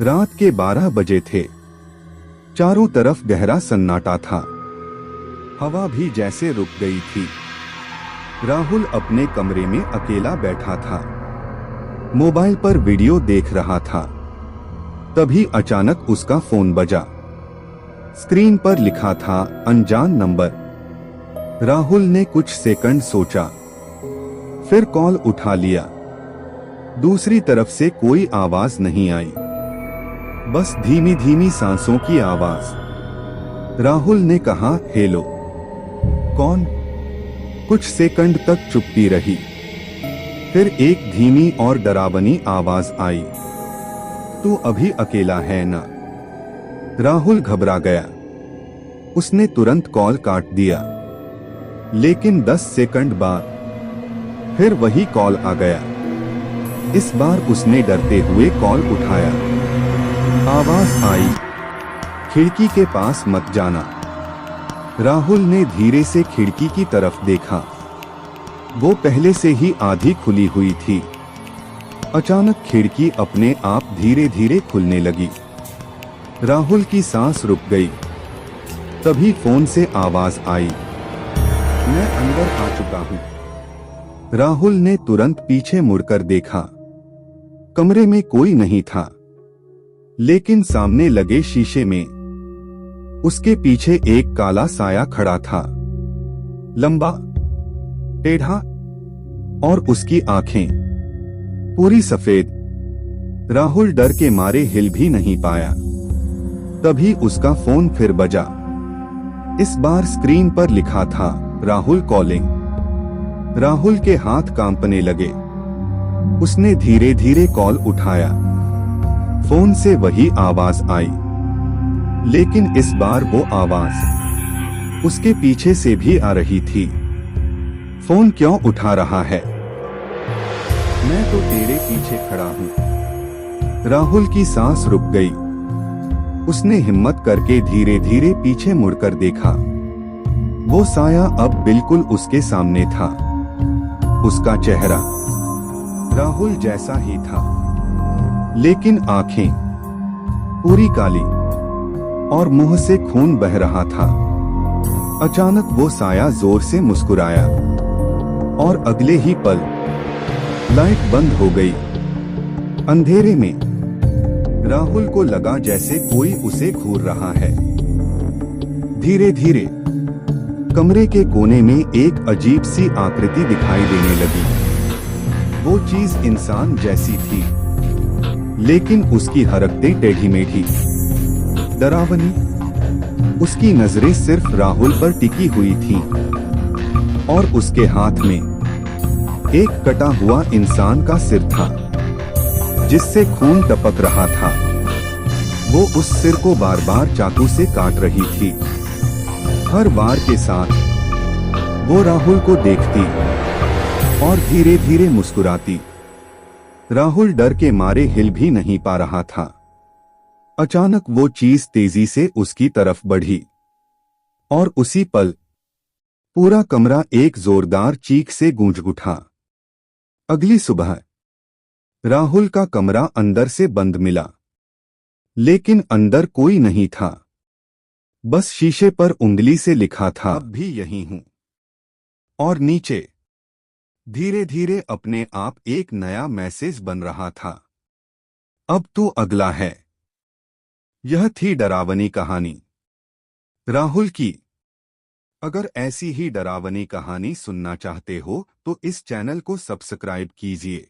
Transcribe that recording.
रात के 12 बजे थे। चारों तरफ गहरा सन्नाटा था। हवा भी जैसे रुक गई थी। राहुल अपने कमरे में अकेला बैठा था। मोबाइल पर वीडियो देख रहा था। तभी अचानक उसका फोन बजा। स्क्रीन पर लिखा था अनजान नंबर। राहुल ने कुछ सेकंड सोचा, फिर कॉल उठा लिया। दूसरी तरफ से कोई आवाज नहीं आई, बस धीमी धीमी सांसों की आवाज। राहुल ने कहा, हेलो। कौन? कुछ सेकंड तक चुप्पी रही। फिर एक धीमी और डरावनी आवाज आई, तू अभी अकेला है ना? राहुल घबरा गया। उसने तुरंत कॉल काट दिया। लेकिन 10 सेकंड बाद फिर वही कॉल आ गया। इस बार उसने डरते हुए कॉल उठाया। आवाज आई, खिड़की के पास मत जाना। राहुल ने धीरे से खिड़की की तरफ देखा। वो पहले से ही आधी खुली हुई थी। अचानक खिड़की अपने आप धीरे धीरे खुलने लगी। राहुल की सांस रुक गई। तभी फोन से आवाज आई, मैं अंदर आ चुका हूं। राहुल ने तुरंत पीछे मुड़कर देखा। कमरे में कोई नहीं था, लेकिन सामने लगे शीशे में उसके पीछे एक काला साया खड़ा था, लंबा, टेढ़ा, और उसकी आंखें पूरी सफेद। राहुल डर के मारे हिल भी नहीं पाया। तभी उसका फोन फिर बजा। इस बार स्क्रीन पर लिखा था राहुल कॉलिंग। राहुल के हाथ कांपने लगे। उसने धीरे धीरे कॉल उठाया। फोन से वही आवाज आई, लेकिन इस बार वो आवाज उसके पीछे से भी आ रही थी। फोन क्यों उठा रहा है? मैं तो तेरे पीछे खड़ा हूं। राहुल की सांस रुक गई। उसने हिम्मत करके धीरे धीरे पीछे मुड़कर देखा। वो साया अब बिल्कुल उसके सामने था। उसका चेहरा राहुल जैसा ही था, लेकिन आंखें पूरी काली और मुंह से खून बह रहा था। अचानक वो साया जोर से मुस्कुराया और अगले ही पल लाइट बंद हो गई। अंधेरे में राहुल को लगा जैसे कोई उसे घूर रहा है। धीरे धीरे कमरे के कोने में एक अजीब सी आकृति दिखाई देने लगी। वो चीज इंसान जैसी थी, लेकिन उसकी हरकतें टेढ़ी मेढ़ी, डरावनी। उसकी नजरें सिर्फ राहुल पर टिकी हुई थीं, और उसके हाथ में एक कटा हुआ इंसान का सिर था, जिससे खून टपक रहा था। वो उस सिर को बार बार चाकू से काट रही थी। हर वार के साथ वो राहुल को देखती और धीरे धीरे मुस्कुराती। राहुल डर के मारे हिल भी नहीं पा रहा था। अचानक वो चीज तेजी से उसकी तरफ बढ़ी, और उसी पल पूरा कमरा एक जोरदार चीख से गूंज उठा। अगली सुबह राहुल का कमरा अंदर से बंद मिला, लेकिन अंदर कोई नहीं था। बस शीशे पर उंगली से लिखा था, अब भी यही हूं। और नीचे धीरे धीरे अपने आप एक नया मैसेज बन रहा था, अब तू अगला है। यह थी डरावनी कहानी राहुल की। अगर ऐसी ही डरावनी कहानी सुनना चाहते हो तो इस चैनल को सब्सक्राइब कीजिए।